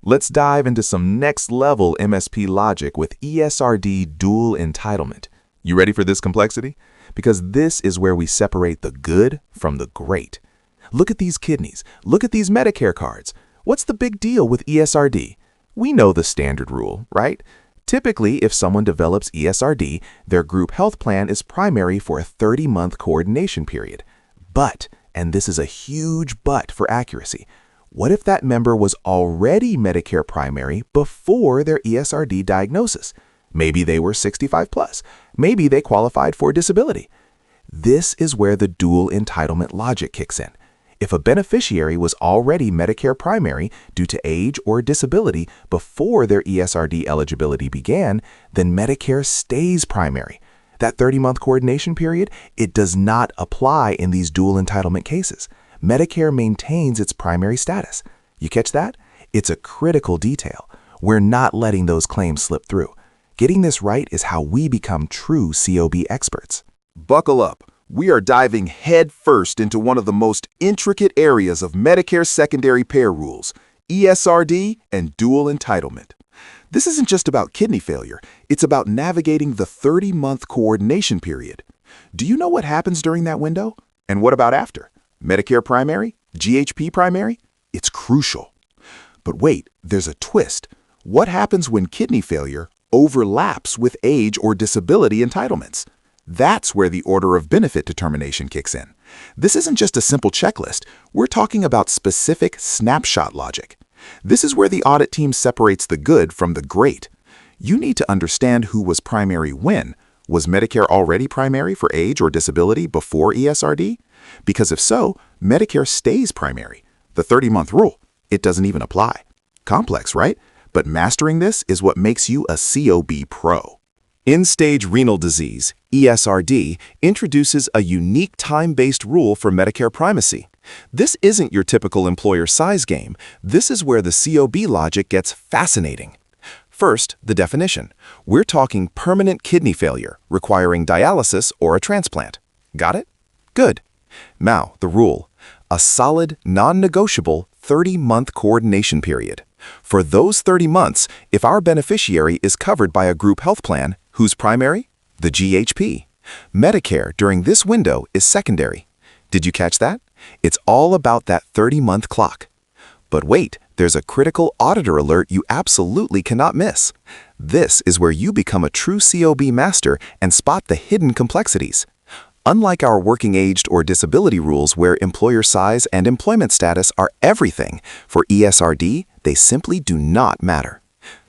Let's dive into some next-level MSP logic with ESRD dual entitlement. You ready for this complexity? Because this is where we separate the good from the great. Look at these kidneys. Look at these Medicare cards. What's the big deal with ESRD? We know the standard rule, right? Typically, if someone develops ESRD, their group health plan is primary for a 30-month coordination period. But, and this is a huge but for accuracy, what if that member was already Medicare primary before their ESRD diagnosis? Maybe they were 65 plus. Maybe they qualified for disability. This is where the dual entitlement logic kicks in. If a beneficiary was already Medicare primary due to age or disability before their ESRD eligibility began, then Medicare stays primary. That 30-month coordination period, it does not apply in these dual entitlement cases. Medicare maintains its primary status. You catch that? It's a critical detail. We're not letting those claims slip through. Getting this right is how we become true COB experts. Buckle up. We are diving head first into one of the most intricate areas of Medicare Secondary Payer rules, ESRD and dual entitlement. This isn't just about kidney failure. It's about navigating the 30-month coordination period. Do you know what happens during that window? And what about after? Medicare primary? GHP primary? It's crucial. But wait, there's a twist. What happens when kidney failure overlaps with age or disability entitlements? That's where the order of benefit determination kicks in. This isn't just a simple checklist. We're talking about specific snapshot logic. This is where the audit team separates the good from the great. You need to understand who was primary when. Was Medicare already primary for age or disability before ESRD? Because if so, Medicare stays primary. The 30-month rule, it doesn't even apply. Complex, right? But mastering this is what makes you a COB pro. End-stage renal disease, ESRD, introduces a unique time-based rule for Medicare primacy. This isn't your typical employer size game. This is where the COB logic gets fascinating. First, the definition. We're talking permanent kidney failure requiring dialysis or a transplant. Got it? Good. Now, the rule. A solid, non-negotiable 30-month coordination period. For those 30 months, if our beneficiary is covered by a group health plan, who's primary? The GHP. Medicare during this window is secondary. Did you catch that? It's all about that 30-month clock. But wait, there's a critical auditor alert you absolutely cannot miss. This is where you become a true COB master and spot the hidden complexities. Unlike our working-aged or disability rules where employer size and employment status are everything, for ESRD, they simply do not matter.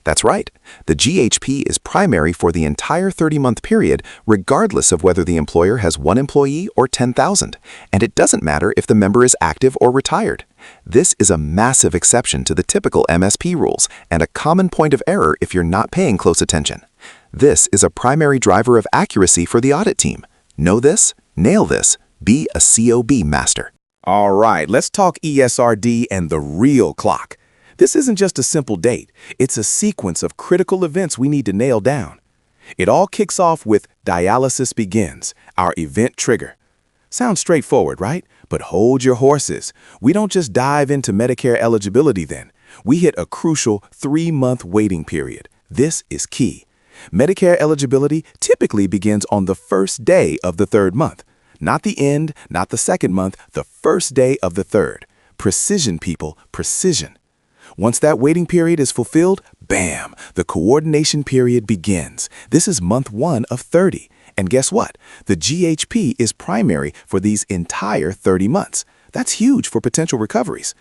That's right. The GHP is primary for the entire 30-month period, regardless of whether the employer has 1 employee or 10,000. And it doesn't matter if the member is active or retired. This is a massive exception to the typical MSP rules and a common point of error if you're not paying close attention. This is a primary driver of accuracy for the audit team. Know this, nail this, be a COB master. All right, let's talk ESRD and the real clock. This isn't just a simple date. It's a sequence of critical events we need to nail down. It all kicks off with dialysis begins, our event trigger. Sounds straightforward, right? But hold your horses. We don't just dive into Medicare eligibility then. We hit a crucial 3-month waiting period. This is key. Medicare eligibility typically begins on the first day of the 3rd month. Not the end, not the 2nd month, the first day of the 3rd. Precision, people, precision. Once that waiting period is fulfilled, bam, the coordination period begins. This is month 1 of 30. And guess what? The GHP is primary for these entire 30 months. That's huge for potential recoveries.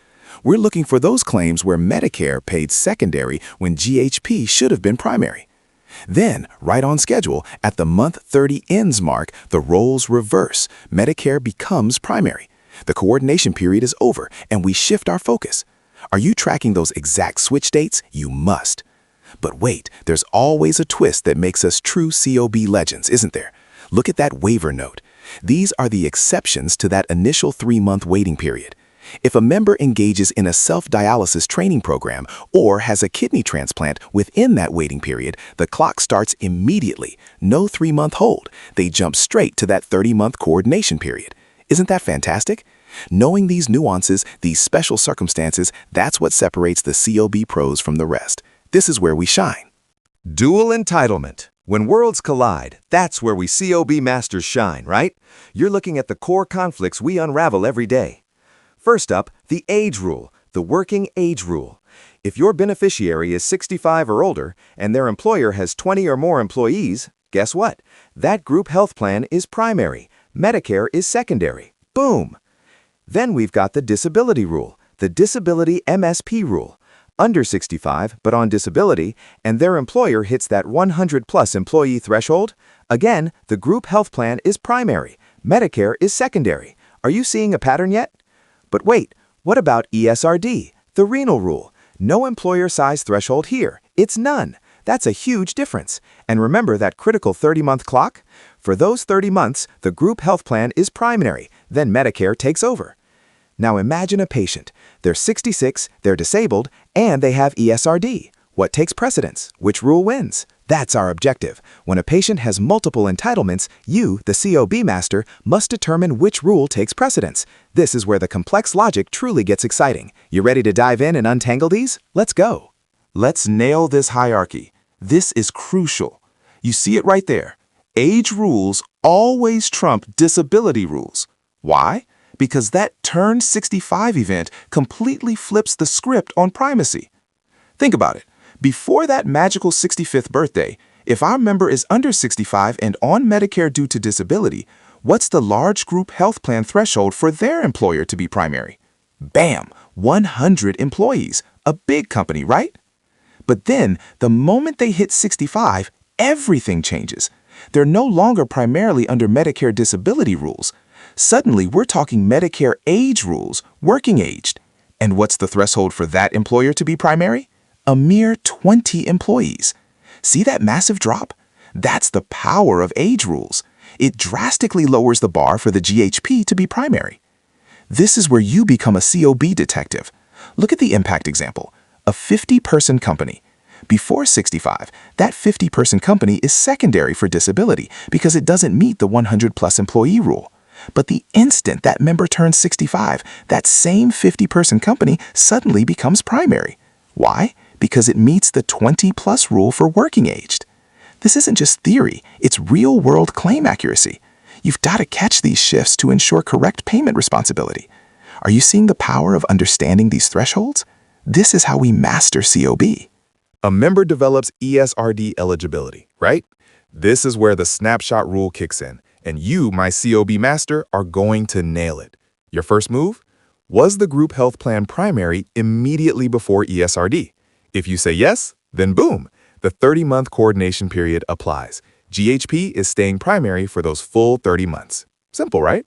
We're looking for those claims where Medicare paid secondary when GHP should have been primary. Then, right on schedule, at the month 30 ends mark, the roles reverse. Medicare becomes primary. The coordination period is over, and we shift our focus. Are you tracking those exact switch dates? You must. But wait, there's always a twist that makes us true COB legends, isn't there? Look at that waiver note. These are the exceptions to that initial 3-month waiting period. If a member engages in a self-dialysis training program or has a kidney transplant within that waiting period, the clock starts immediately. No 3-month hold. They jump straight to that 30-month coordination period. Isn't that fantastic? Knowing these nuances, these special circumstances, that's what separates the COB pros from the rest. This is where we shine. Dual entitlement. When worlds collide, that's where we COB masters shine, right? You're looking at the core conflicts we unravel every day. First up, the age rule, the working age rule. If your beneficiary is 65 or older and their employer has 20 or more employees, guess what? That group health plan is primary. Medicare is secondary. Boom! Then we've got the disability rule, the disability MSP rule. Under 65, but on disability, and their employer hits that 100-plus employee threshold, again, the group health plan is primary. Medicare is secondary. Are you seeing a pattern yet? But wait, what about ESRD, the renal rule? No employer size threshold here. It's none. That's a huge difference. And remember that critical 30-month clock? For those 30 months, the group health plan is primary. Then Medicare takes over. Now imagine a patient. They're 66, they're disabled, and they have ESRD. What takes precedence? Which rule wins? That's our objective. When a patient has multiple entitlements, you, the COB master, must determine which rule takes precedence. This is where the complex logic truly gets exciting. You ready to dive in and untangle these? Let's go. Let's nail this hierarchy. This is crucial. You see it right there. Age rules always trump disability rules. Why? Because that turn 65 event completely flips the script on primacy. Think about it. Before that magical 65th birthday, if our member is under 65 and on Medicare due to disability, what's the large group health plan threshold for their employer to be primary? Bam! 100 employees. A big company, right? But then, the moment they hit 65, everything changes. They're no longer primarily under Medicare disability rules. Suddenly, we're talking Medicare age rules, working aged. And what's the threshold for that employer to be primary? A mere 20 employees. See that massive drop? That's the power of age rules. It drastically lowers the bar for the GHP to be primary. This is where you become a COB detective. Look at the impact example. A 50-person company. Before 65, that 50-person company is secondary for disability because it doesn't meet the 100-plus employee rule. But the instant that member turns 65, that same 50-person company suddenly becomes primary. Why? Because it meets the 20-plus rule for working aged. This isn't just theory, it's real-world claim accuracy. You've got to catch these shifts to ensure correct payment responsibility. Are you seeing the power of understanding these thresholds? This is how we master COB. A member develops ESRD eligibility, right? This is where the snapshot rule kicks in, and you, my COB master, are going to nail it. Your first move? Was the group health plan primary immediately before ESRD? If you say yes, then boom, the 30-month coordination period applies. GHP is staying primary for those full 30 months. Simple, right?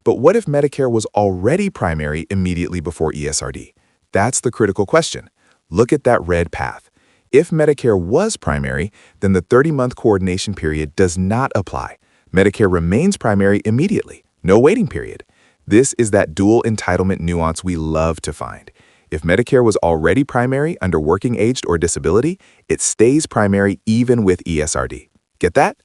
But what if Medicare was already primary immediately before ESRD? That's the critical question. Look at that red path. If Medicare was primary, then the 30-month coordination period does not apply. Medicare remains primary immediately, no waiting period. This is that dual entitlement nuance we love to find. If Medicare was already primary under working aged or disability, it stays primary even with ESRD. Get that?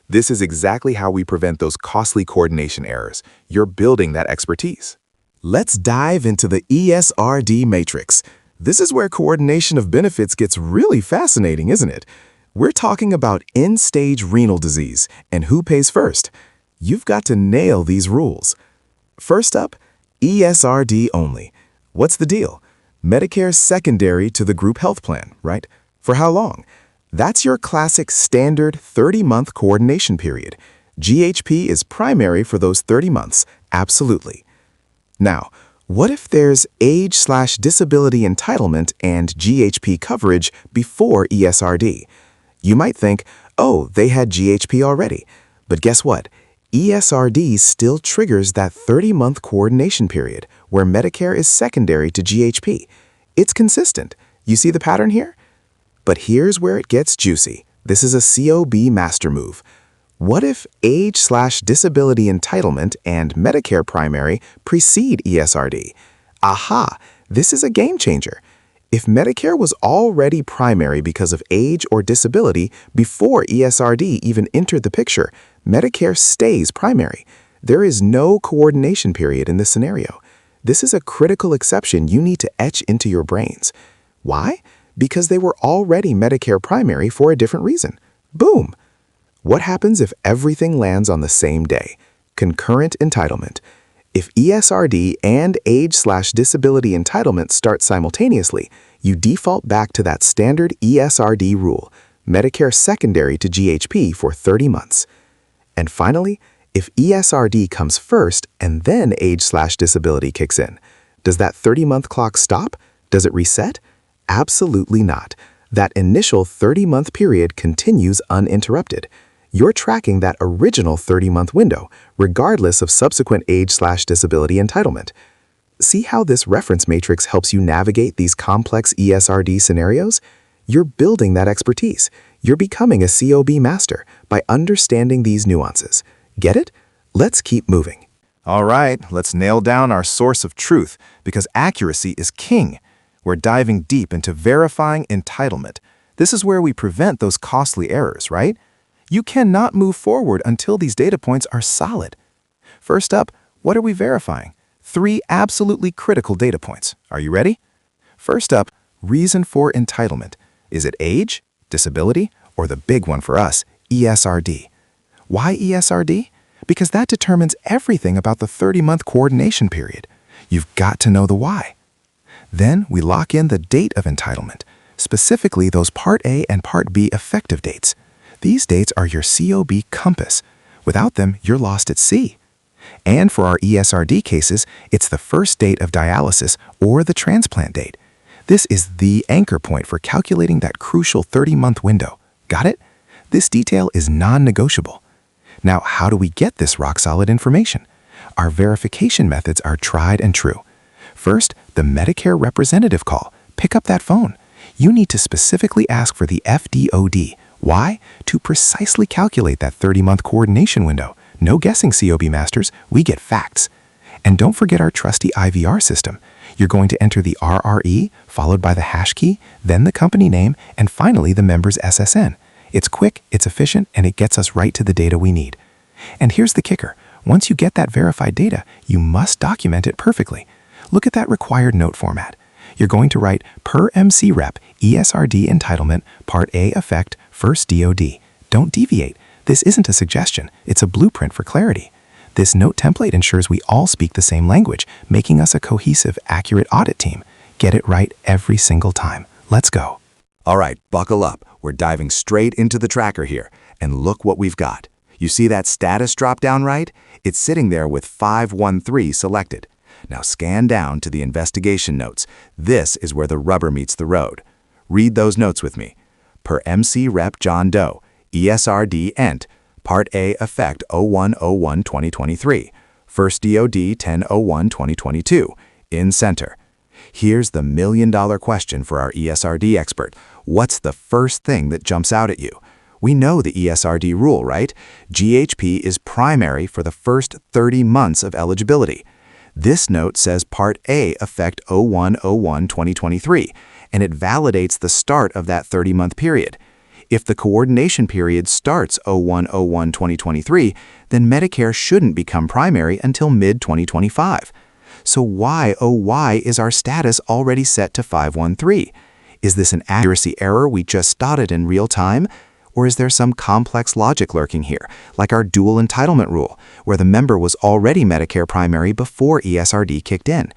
This is exactly how we prevent those costly coordination errors. You're building that expertise. Let's dive into the ESRD matrix. This is where coordination of benefits gets really fascinating, isn't it? We're talking about end-stage renal disease and who pays first. You've got to nail these rules. First up, ESRD only. What's the deal? Medicare secondary to the group health plan, right? For how long? That's your classic standard 30-month coordination period. GHP is primary for those 30 months, absolutely. Now, what if there's age/disability entitlement and GHP coverage before ESRD? You might think, oh, they had GHP already. But guess what? ESRD still triggers that 30-month coordination period where Medicare is secondary to GHP. It's consistent. You see the pattern here? But here's where it gets juicy. This is a COB master move. What if age/disability entitlement and Medicare primary precede ESRD? Aha! This is a game changer. If Medicare was already primary because of age or disability before ESRD even entered the picture, Medicare stays primary. There is no coordination period in this scenario. This is a critical exception you need to etch into your brains. Why? Because they were already Medicare primary for a different reason. Boom! What happens if everything lands on the same day? Concurrent entitlement. If ESRD and age/disability entitlement start simultaneously, you default back to that standard ESRD rule, Medicare Secondary to GHP for 30 months. And finally, if ESRD comes first and then age/disability kicks in, does that 30-month clock stop? Does it reset? Absolutely not. That initial 30-month period continues uninterrupted. You're tracking that original 30-month window, regardless of subsequent age/disability entitlement. See how this reference matrix helps you navigate these complex ESRD scenarios? You're building that expertise. You're becoming a COB master by understanding these nuances. Get it? Let's keep moving. All right, let's nail down our source of truth, because accuracy is king. We're diving deep into verifying entitlement. This is where we prevent those costly errors, right? You cannot move forward until these data points are solid. First up, what are we verifying? 3 absolutely critical data points. Are you ready? First up, reason for entitlement. Is it age, disability, or the big one for us, ESRD? Why ESRD? Because that determines everything about the 30-month coordination period. You've got to know the why. Then we lock in the date of entitlement, specifically those Part A and Part B effective dates. These dates are your COB compass. Without them, you're lost at sea. And for our ESRD cases, it's the first date of dialysis or the transplant date. This is the anchor point for calculating that crucial 30-month window. Got it? This detail is non-negotiable. Now, how do we get this rock-solid information? Our verification methods are tried and true. First, the Medicare representative call. Pick up that phone. You need to specifically ask for the FDOD. Why? To precisely calculate that 30-month coordination window. No guessing, COB masters. We get facts. And don't forget our trusty IVR system. You're going to enter the RRE, followed by the hash key, then the company name, and finally the member's SSN. It's quick, it's efficient, and it gets us right to the data we need. And here's the kicker. Once you get that verified data, you must document it perfectly. Look at that required note format. You're going to write per MC Rep, ESRD entitlement, Part A effect, first DOD. Don't deviate. This isn't a suggestion. It's a blueprint for clarity. This note template ensures we all speak the same language, making us a cohesive, accurate audit team. Get it right every single time. Let's go. All right, buckle up. We're diving straight into the tracker here. And look what we've got. You see that status drop-down right? It's sitting there with 513 selected. Now scan down to the investigation notes. This is where the rubber meets the road. Read those notes with me. Per MC Rep John Doe, ESRD Ent, Part A effect 01/01/2023, First DOD 10/01/2022, in center. Here's the million-dollar question for our ESRD expert. What's the first thing that jumps out at you? We know the ESRD rule, right? GHP is primary for the first 30 months of eligibility. This note says Part A effect 01/01/2023, and it validates the start of that 30-month period. If the coordination period starts 01/01/2023, then Medicare shouldn't become primary until mid-2025. So why, oh why, is our status already set to 513? Is this an accuracy error we just spotted in real time? Or is there some complex logic lurking here, like our dual entitlement rule, where the member was already Medicare primary before ESRD kicked in?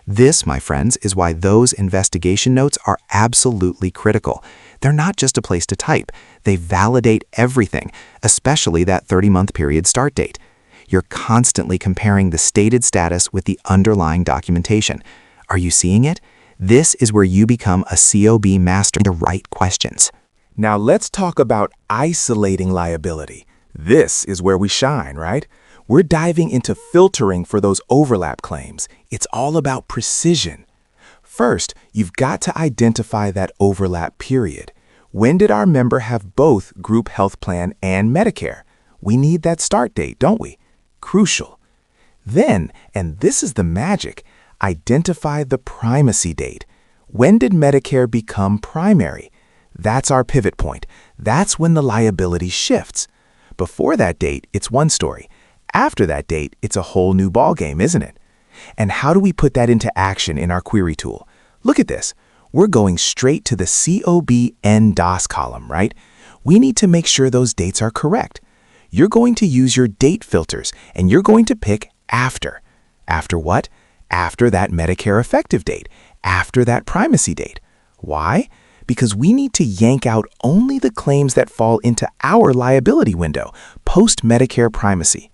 This, my friends, is why those investigation notes are absolutely critical. They're not just a place to type. They validate everything, especially that 30-month period start date. You're constantly comparing the stated status with the underlying documentation. Are you seeing it? This is where you become a COB master. The right questions. Now let's talk about isolating liability. This is where we shine, right? We're diving into filtering for those overlap claims. It's all about precision. First, you've got to identify that overlap period. When did our member have both group health plan and Medicare? We need that start date, don't we? Crucial. Then, and this is the magic, identify the primacy date. When did Medicare become primary? That's our pivot point. That's when the liability shifts. Before that date, it's one story. After that date, it's a whole new ballgame, isn't it? And how do we put that into action in our query tool? Look at this. We're going straight to the COB NDOS column, right? We need to make sure those dates are correct. You're going to use your date filters, and you're going to pick after. After what? After that Medicare effective date, after that primacy date. Why? Because we need to yank out only the claims that fall into our liability window, post-Medicare primacy.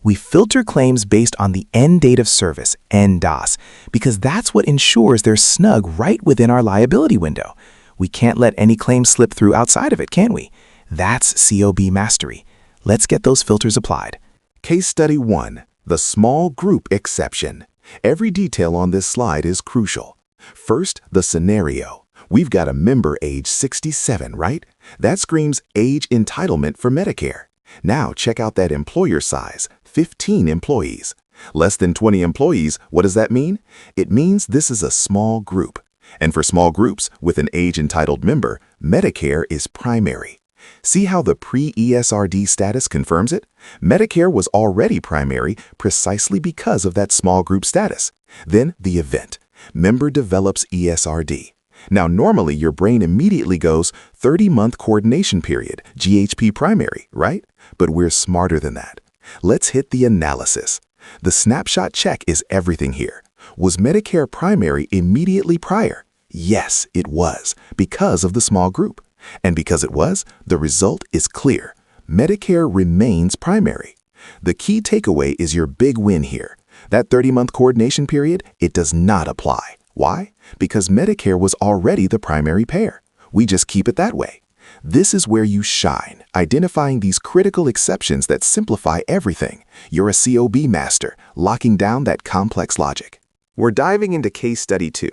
We filter claims based on the end date of service, NDOS, because that's what ensures they're snug right within our liability window. We can't let any claims slip through outside of it, can we? That's COB mastery. Let's get those filters applied. Case Study 1, the small group exception. Every detail on this slide is crucial. First, the scenario. We've got a member age 67, right? That screams age entitlement for Medicare. Now check out that employer size, 15 employees. Less than 20 employees, what does that mean? It means this is a small group. And for small groups with an age-entitled member, Medicare is primary. See how the pre-ESRD status confirms it? Medicare was already primary precisely because of that small group status. Then the event. Member develops ESRD. Now, normally your brain immediately goes 30-month coordination period, GHP primary, right? But we're smarter than that. Let's hit the analysis. The snapshot check is everything here. Was Medicare primary immediately prior? Yes, it was, because of the small group. And because it was, the result is clear. Medicare remains primary. The key takeaway is your big win here. That 30-month coordination period, it does not apply. Why? Because Medicare was already the primary payer. We just keep it that way. This is where you shine, identifying these critical exceptions that simplify everything. You're a COB master, locking down that complex logic. We're diving into Case Study 2,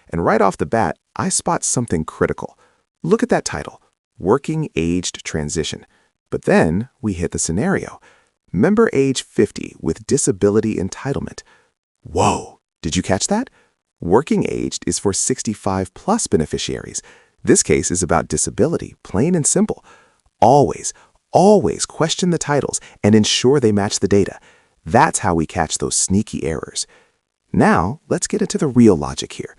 and right off the bat, I spot something critical. Look at that title, Working Aged Transition. But then we hit the scenario. Member age 50 with disability entitlement. Whoa, did you catch that? Working aged is for 65-plus beneficiaries. This case is about disability, plain and simple. Always, always question the titles and ensure they match the data. That's how we catch those sneaky errors. Now, let's get into the real logic here.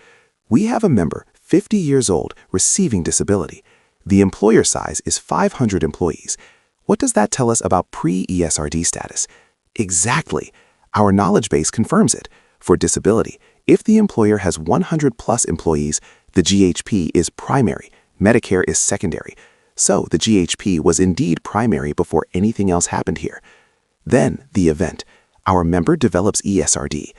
We have a member, 50 years old, receiving disability. The employer size is 500 employees. What does that tell us about pre-ESRD status? Exactly. Our knowledge base confirms it. For disability, if the employer has 100-plus employees, the GHP is primary, Medicare is secondary. So the GHP was indeed primary before anything else happened here. Then, the event. Our member develops ESRD.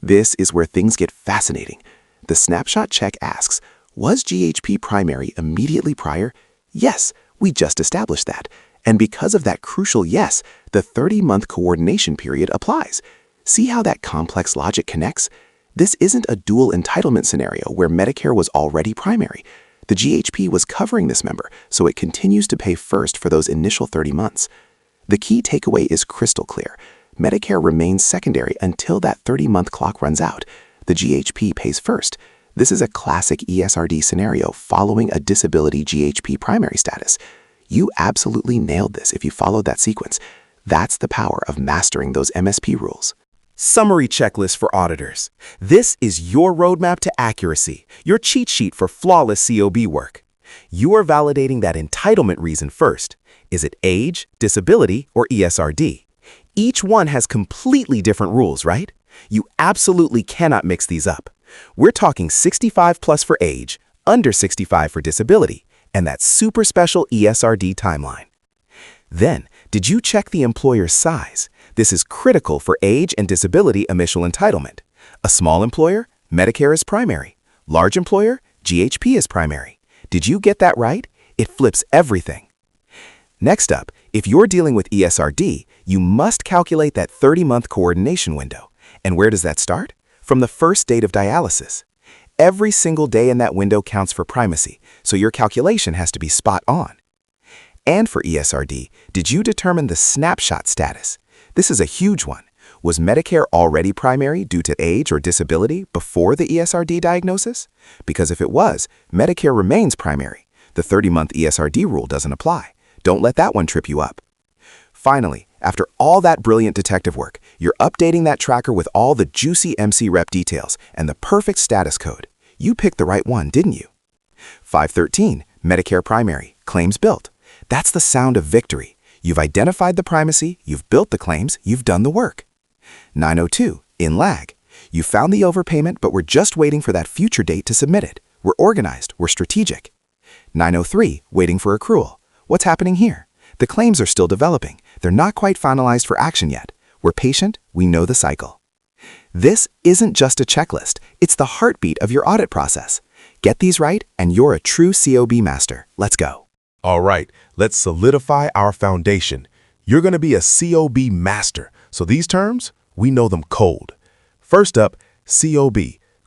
This is where things get fascinating. The snapshot check asks, was GHP primary immediately prior? Yes, we just established that. And because of that crucial yes, the 30-month coordination period applies. See how that complex logic connects? This isn't a dual entitlement scenario where Medicare was already primary. The GHP was covering this member, so it continues to pay first for those initial 30 months. The key takeaway is crystal clear. Medicare remains secondary until that 30-month clock runs out. The GHP pays first. This is a classic ESRD scenario following a disability GHP primary status. You absolutely nailed this if you followed that sequence. That's the power of mastering those MSP rules. Summary checklist for auditors. This is your roadmap to accuracy, your cheat sheet for flawless COB work. You are validating that entitlement reason first. Is it age, disability, or ESRD? Each one has completely different rules, right? You absolutely cannot mix these up. We're talking 65 plus for age, under 65 for disability, and that super special ESRD timeline. Then, did you check the employer's size? This is critical for age and disability initial entitlement. A small employer, Medicare is primary. Large employer, GHP is primary. Did you get that right? It flips everything. Next up, if you're dealing with ESRD, you must calculate that 30-month coordination window. And where does that start? From the first date of dialysis. Every single day in that window counts for primacy, so your calculation has to be spot on. And for ESRD, did you determine the snapshot status? This is a huge one. Was Medicare already primary due to age or disability before the ESRD diagnosis? Because if it was, Medicare remains primary. The 30-month ESRD rule doesn't apply. Don't let that one trip you up. Finally, After all that brilliant detective work, you're updating that tracker with all the juicy MC rep details and the perfect status code. You picked the right one, didn't you? 513, Medicare Primary, claims built. That's the sound of victory. You've identified the primacy, you've built the claims, you've done the work. 902, in lag. You found the overpayment, but we're just waiting for that future date to submit it. We're organized, we're strategic. 903, waiting for accrual. What's happening here? The claims are still developing. They're not quite finalized for action yet. We're patient, we know the cycle. This isn't just a checklist, it's the heartbeat of your audit process. Get these right, and you're a true COB master. Let's go. All right, let's solidify our foundation. You're going to be a COB master, so these terms, we know them cold. First up, COB,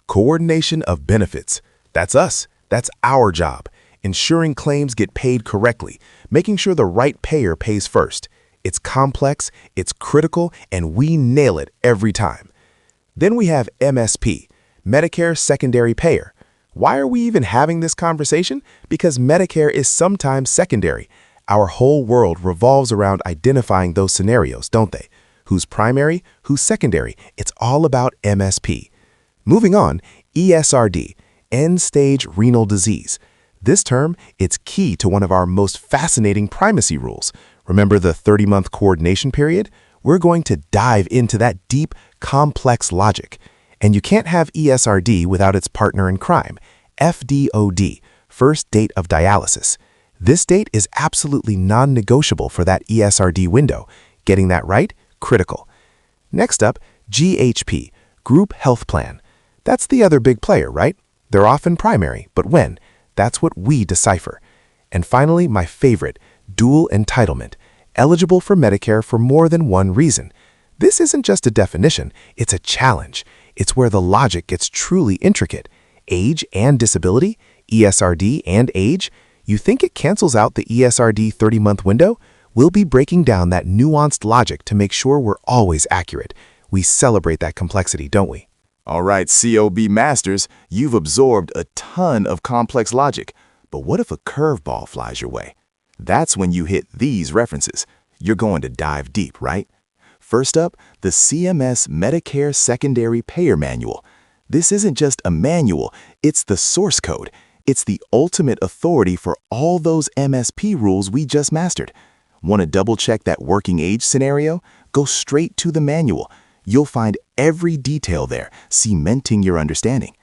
coordination of benefits. That's us. That's our job. Ensuring claims get paid correctly, making sure the right payer pays first. It's complex, it's critical, and we nail it every time. Then we have MSP, Medicare Secondary Payer. Why are we even having this conversation? Because Medicare is sometimes secondary. Our whole world revolves around identifying those scenarios, don't they? Who's primary, who's secondary? It's all about MSP. Moving on, ESRD, end-stage renal disease. This term, it's key to one of our most fascinating primacy rules. Remember the 30-month coordination period? We're going to dive into that deep, complex logic. And you can't have ESRD without its partner in crime, FDOD, first date of dialysis. This date is absolutely non-negotiable for that ESRD window. Getting that right? Critical. Next up, GHP, Group Health Plan. That's the other big player, right? They're often primary, but when? That's what we decipher. And finally, my favorite, dual entitlement, eligible for Medicare for more than one reason. This isn't just a definition, it's a challenge. It's where the logic gets truly intricate. Age and disability, ESRD and age. You think it cancels out the ESRD 30-month window? We'll be breaking down that nuanced logic to make sure we're always accurate. We celebrate that complexity, don't we? All right, COB masters, you've absorbed a ton of complex logic. But what if a curveball flies your way? That's when you hit these references. You're going to dive deep, right? First up, the CMS Medicare Secondary Payer Manual. This isn't just a manual, it's the source code. It's the ultimate authority for all those MSP rules we just mastered. Want to double-check that working age scenario? Go straight to the manual. You'll find every detail there, cementing your understanding.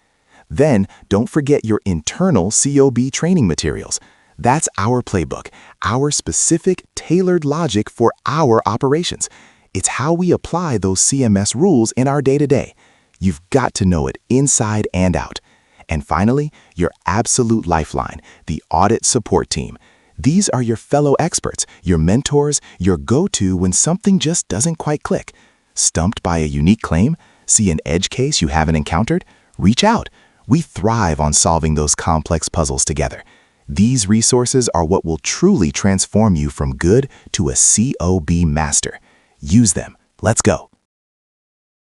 Then, don't forget your internal COB training materials. That's our playbook, our specific, tailored logic for our operations. It's how we apply those CMS rules in our day-to-day. You've got to know it inside and out. And finally, your absolute lifeline, the audit support team. These are your fellow experts, your mentors, your go-to when something just doesn't quite click. Stumped by a unique claim? See an edge case you haven't encountered? Reach out. We thrive on solving those complex puzzles together. These resources are what will truly transform you from good to a COB master. Use them. Let's go.